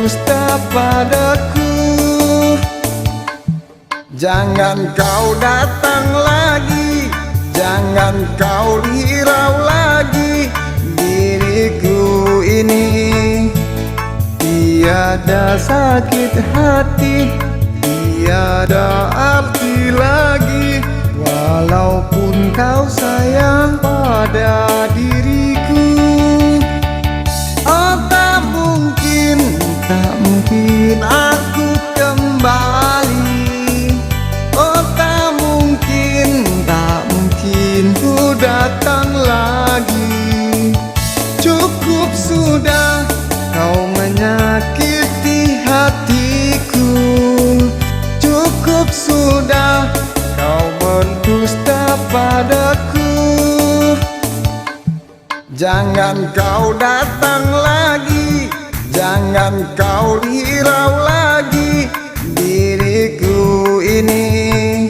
berdusta padaku. Jangan kau datang lagi, jangan kau hirau lagi diriku ini. Tiada sakit hati, tiada arti lagi, walaupun kau sayang pada diriku. Oh tak mungkin aku kembali. Oh tak mungkin ku datang lagi. Cukup sudah kau menyakiti hatiku. Cukup sudah kau berdusta padaku. Jangan kau datang lagi, jangan kau hirau lagi diriku ini.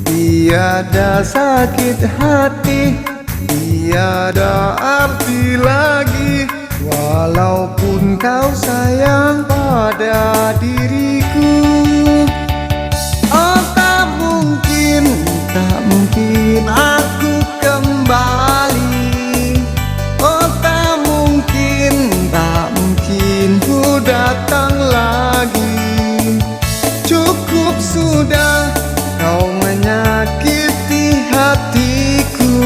Tiada sakit hati, tiada arti lagi, walaupun kau sayang pada diriku. Oh tak mungkin aku kembali. Oh tak mungkin ku datang lagi. Cukup sudah kau menyakiti hatiku.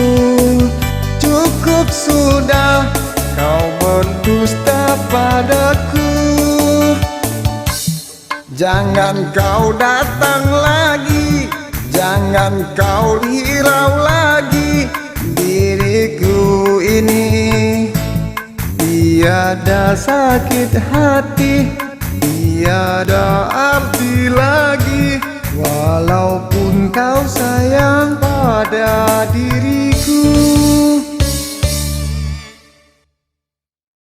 Cukup sudah kau berdusta padaku. Jangan kau datang lagi, jangan kau hirau lagi diriku ini. Tiada sakit hati, tiada arti lagi, walaupun kau sayang pada diri.